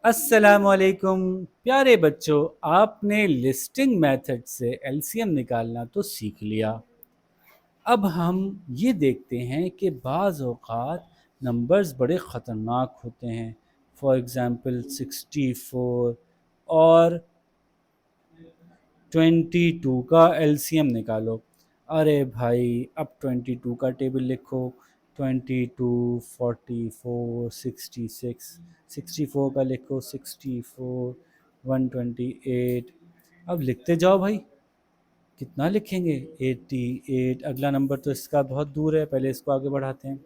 अस्सलामुअलैकुम प्यारे बच्चों। आपने लिस्टिंग मेथड से एलसीएम निकालना तो सीख लिया। अब हम ये देखते हैं कि बाज़ औक़ात नंबर्स बड़े ख़तरनाक होते हैं। फॉर एग्ज़ाम्पल 64 और 22 का एलसीएम निकालो। अरे भाई, अब 22 का टेबल लिखो। 22, 44, 66, 64 का लिखो। 64, 128। अब लिखते जाओ भाई, कितना लिखेंगे? 88। अगला नंबर तो इसका बहुत दूर है, पहले इसको आगे बढ़ाते हैं।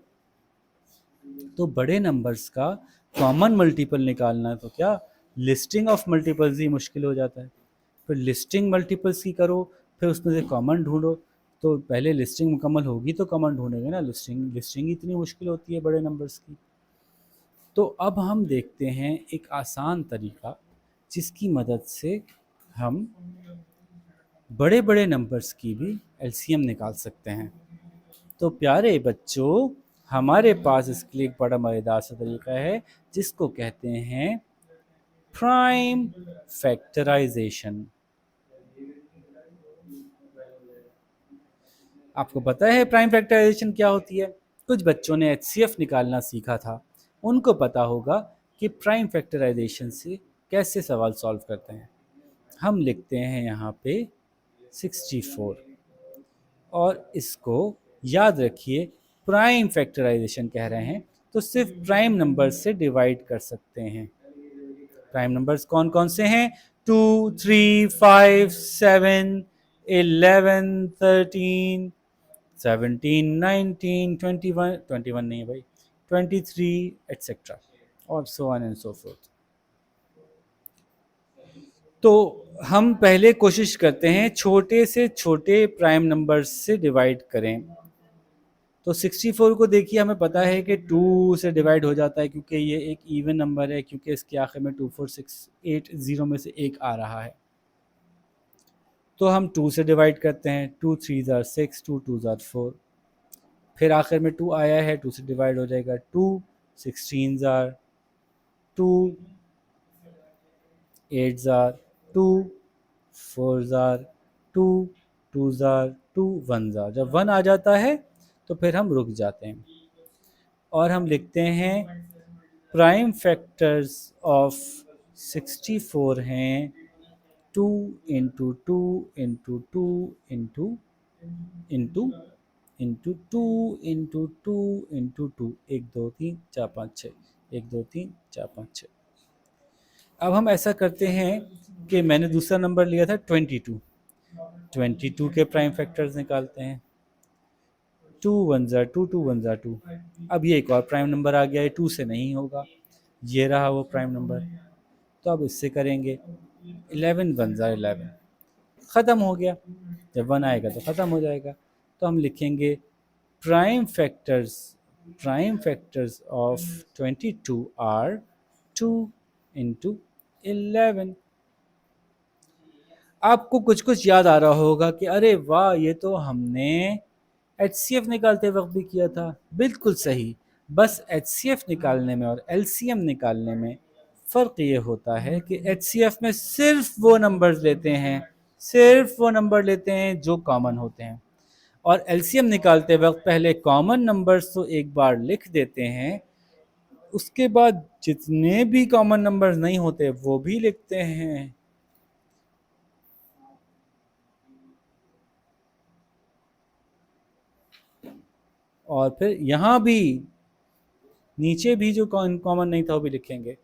तो बड़े नंबर्स का कॉमन मल्टीपल निकालना है तो क्या लिस्टिंग ऑफ मल्टीपल्स ही मुश्किल हो जाता है। फिर लिस्टिंग मल्टीपल्स की करो, फिर उसमें से कॉमन ढूंढो। तो पहले लिस्टिंग मुकम्मल होगी तो कॉमन ढूंढेंगे ना। लिस्टिंग लिस्टिंग इतनी मुश्किल होती है बड़े नंबर्स की। तो अब हम देखते हैं एक आसान तरीका जिसकी मदद से हम बड़े बड़े नंबर्स की भी एलसीएम निकाल सकते हैं। तो प्यारे बच्चों, हमारे पास इसके लिए एक बड़ा मज़ेदार सा तरीका है जिसको कहते हैं प्राइम फैक्टराइजेशन। आपको पता है प्राइम फैक्टराइजेशन क्या होती है? कुछ बच्चों ने एचसीएफ निकालना सीखा था, उनको पता होगा कि प्राइम फैक्टराइजेशन से कैसे सवाल सॉल्व करते हैं। हम लिखते हैं यहाँ पे 64 और इसको याद रखिए प्राइम फैक्टराइजेशन कह रहे हैं तो सिर्फ प्राइम नंबर से डिवाइड कर सकते हैं। प्राइम नंबर्स कौन कौन से हैं? 2, 3, 5, 7, 11, 13, 17, 19, 21, 21 नहीं है भाई, 23 एट्सेट्रा और so on and so fourth. तो हम पहले कोशिश करते हैं छोटे से छोटे प्राइम नंबर्स से डिवाइड करें। तो 64 को देखिए, हमें पता है कि 2 से डिवाइड हो जाता है क्योंकि ये एक इवन नंबर है, क्योंकि इसके आखिर में 24680 में से एक आ रहा है। तो हम 2 से डिवाइड करते हैं। 2 3 ज़ार 6, 2 2 ज़ार 4। फिर आखिर में 2 आया है, 2 से डिवाइड हो जाएगा। 2 16 ज़ार 2, 8 ज़ार 2, 4 ज़ार 2, 2 ज़ार 2, 1 ज़ार। जब 1 आ जाता है तो फिर हम रुक जाते हैं और हम लिखते हैं प्राइम फैक्टर्स ऑफ 64 हैं 2 into 2 into 2 into into into 2 into 2 into 2। 1 2 3 4 5 6, 1 2 3 4 5 6। अब हम ऐसा करते हैं कि मैंने दूसरा नंबर लिया था 22। 22 के प्राइम फैक्टर्स निकालते हैं। 2 1 ज़ा 2, 2 1 ज़ा 2। अब ये एक और प्राइम नंबर आ गया है, 2 से नहीं होगा, ये रहा वो प्राइम नंबर। तो अब इससे करेंगे 11 1 ज़ा 11, ख़त्म हो गया। जब 1 आएगा तो ख़त्म हो जाएगा। तो हम लिखेंगे prime factors prime factors of 22 are 2 into 11। आपको कुछ कुछ याद आ रहा होगा कि अरे वाह, ये तो हमने एचसीएफ निकालते वक्त भी किया था। बिल्कुल सही। बस एचसीएफ निकालने में और एलसीएम निकालने में फ़र्क ये होता है कि एचसीएफ में सिर्फ वो नंबर्स लेते हैं, सिर्फ वो नंबर लेते हैं जो कॉमन होते हैं, और एलसीएम निकालते वक्त पहले कॉमन नंबर्स तो एक बार लिख देते हैं, उसके बाद जितने भी कॉमन नंबर्स नहीं होते वो भी लिखते हैं। और फिर यहाँ भी नीचे भी जो कॉमन नहीं था वो भी लिखेंगे।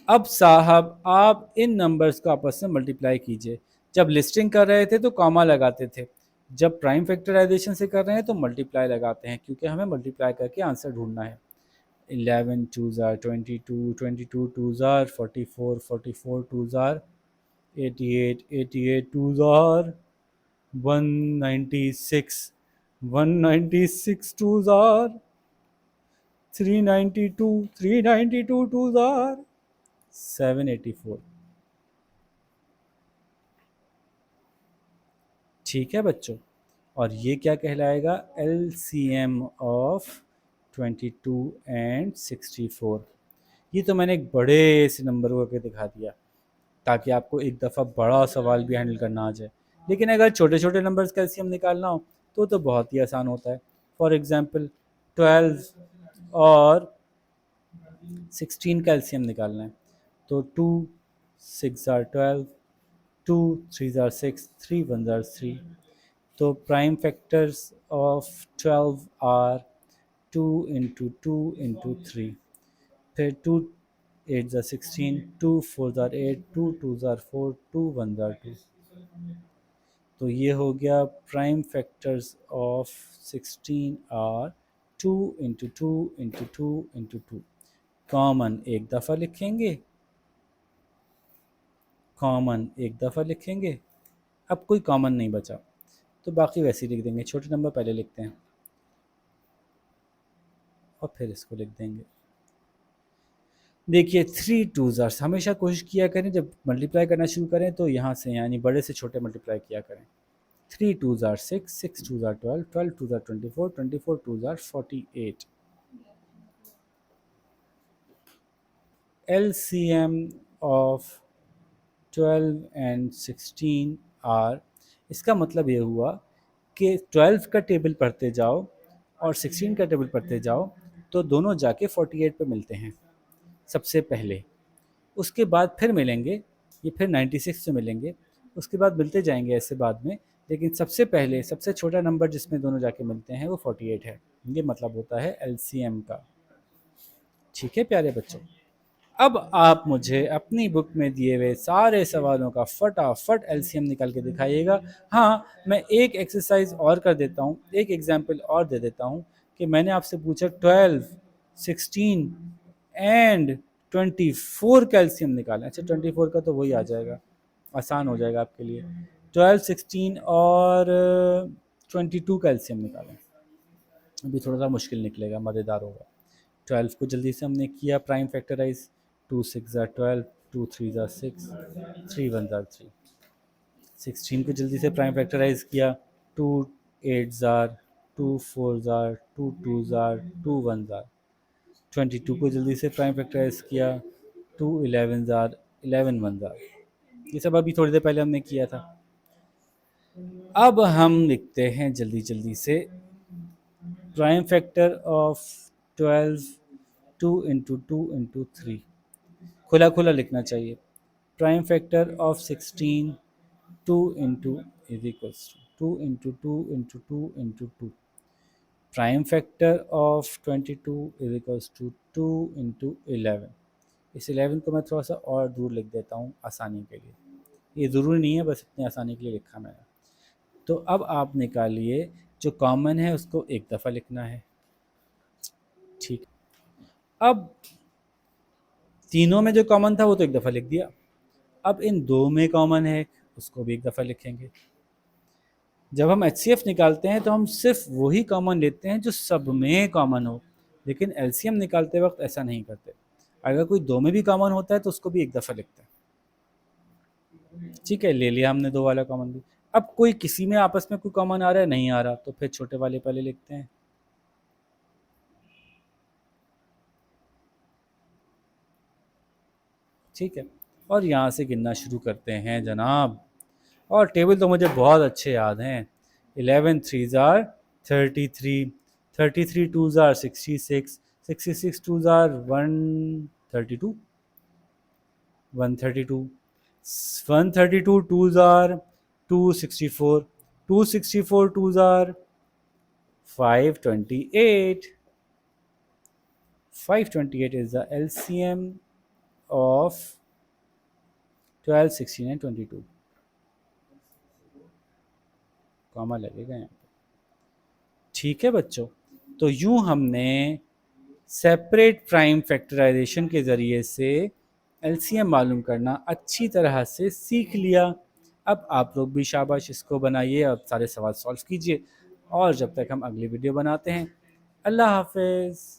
अब साहब, आप इन नंबर्स को आपस में मल्टीप्लाई कीजिए। जब लिस्टिंग कर रहे थे तो कॉमा लगाते थे, जब प्राइम फैक्टराइजेशन से कर रहे हैं तो मल्टीप्लाई लगाते हैं, क्योंकि हमें मल्टीप्लाई करके आंसर ढूंढना है। 11 2 ज़ार 22, 22 2 ज़ार 44, 44 2 ज़ार 88, 88 2 ज़ार 196, 196 2 ज़ार 392, 392 2 ज़ार 784। ठीक है बच्चों, और ये क्या कहलाएगा? LCM of 22 and 64। ये तो मैंने एक बड़े से नंबर को करके दिखा दिया ताकि आपको एक दफ़ा बड़ा सवाल भी हैंडल करना आ जाए। लेकिन अगर छोटे छोटे नंबर्स का एलसीएम निकालना हो तो बहुत ही आसान होता है। फॉर एग्जांपल 12 और 16 का एलसीएम निकालना है तो 2 6 आर 12, 2 3 आर 6, 3 1 आर 3। तो prime factors of 12 are 2 into 2 into 3, फिर 2 8 ज़ार 16, 2 4 ज़ार 8, 2 2 ज़ार 4, 2 1 ज़ार 2। तो ये हो गया prime factors of 16 are 2 into 2 into 2 into 2। Common एक दफ़ा लिखेंगे, कॉमन एक दफ़ा लिखेंगे। अब कोई कॉमन नहीं बचा तो बाकी वैसे ही लिख देंगे। छोटे नंबर पहले लिखते हैं और फिर इसको लिख देंगे। देखिए 3 2 ज़ार, हमेशा कोशिश किया करें जब मल्टीप्लाई करना शुरू करें तो यहाँ से यानी बड़े से छोटे मल्टीप्लाई किया करें। 3 2 ज़ार 6, 6 2 ज़ार 12, 12 2 ज़ार 24, 24 2 ज़ार 48। LCM of 12 एंड 16 आर, इसका मतलब ये हुआ कि 12 का टेबल पढ़ते जाओ और 16 का टेबल पढ़ते जाओ तो दोनों जाके 48 पे मिलते हैं सबसे पहले। उसके बाद फिर मिलेंगे, ये फिर 96 से मिलेंगे, उसके बाद मिलते जाएंगे ऐसे बाद में। लेकिन सबसे पहले सबसे छोटा नंबर जिसमें दोनों जाके मिलते हैं वो 48 है। ये मतलब होता है LCM का। ठीक है प्यारे बच्चों, अब आप मुझे अपनी बुक में दिए हुए सारे सवालों का फटाफट एलसीएम निकाल के दिखाइएगा। हाँ, मैं एक एक्सरसाइज और कर देता हूँ, एक एग्जाम्पल और दे देता हूँ कि मैंने आपसे पूछा 12, 16 एंड 24 का एलसीएम निकालें। अच्छा 24 का तो वही आ जाएगा, आसान हो जाएगा आपके लिए। 12, 16 और 22 का एलसीएम निकालें। अभी थोड़ा सा मुश्किल निकलेगा, मज़ेदार होगा। 12 को जल्दी से हमने किया प्राइम फैक्टराइज। 2 6 ज़ार 12, 2 3 ज़ार 6, 3 1 ज़ार 3। 16 को जल्दी से प्राइम फैक्टराइज किया। 2 8 ज़ार, 2 4 ज़ार, 2 2 ज़ार, 2 1 ज़ार। 22 को जल्दी से प्राइम फैक्टराइज किया। 2 11 ज़ार, 11 1 ज़ार। ये सब अभी थोड़ी देर पहले हमने किया था। अब हम लिखते हैं जल्दी जल्दी से prime factor of 12, 2 into 2 into 3। खुला खुला लिखना चाहिए। Prime factor of 16, 2 into is equals to 2 into 2 into 2 into 2। Prime factor of 22 is equals to 2 into 11। इस 11 को मैं थोड़ा सा और दूर लिख देता हूँ आसानी के लिए, ये ज़रूरी नहीं है, बस इतनी आसानी के लिए लिखा मैंने। तो अब आप निकालिए, जो कॉमन है उसको एक दफ़ा लिखना है। ठीक, अब तीनों में जो कॉमन था वो तो एक दफ़ा लिख दिया। अब इन दो में कॉमन है उसको भी एक दफ़ा लिखेंगे। जब हम HCF निकालते हैं तो हम सिर्फ वही कॉमन लेते हैं जो सब में कॉमन हो, लेकिन LCM निकालते वक्त ऐसा नहीं करते। अगर कोई दो में भी कॉमन होता है तो उसको भी एक दफ़ा लिखते हैं। ठीक है, ले लिया हमने दो वाला कॉमन भी। अब कोई किसी में आपस में कोई कॉमन आ रहा है, नहीं आ रहा, तो फिर छोटे वाले पहले लिखते हैं। ठीक है, और यहाँ से गिनना शुरू करते हैं जनाब। और टेबल तो मुझे बहुत अच्छे याद हैं। 11 3 ज़ार 33, 33 2 ज़ार 66, 66 2 ज़ार 132, 132, 132 2 ज़ार 264, 264 2 ज़ार 528, 528 is the LCM of 12, 16 and 22। Comma लगेगा यहाँ पे। ठीक है बच्चों, तो यूं हमने सेपरेट प्राइम फैक्टराइजेशन के ज़रिए से एलसीएम मालूम करना अच्छी तरह से सीख लिया। अब आप लोग भी शाबाश इसको बनाइए और सारे सवाल सॉल्व कीजिए। और जब तक हम अगली वीडियो बनाते हैं, अल्लाह हाफिज़।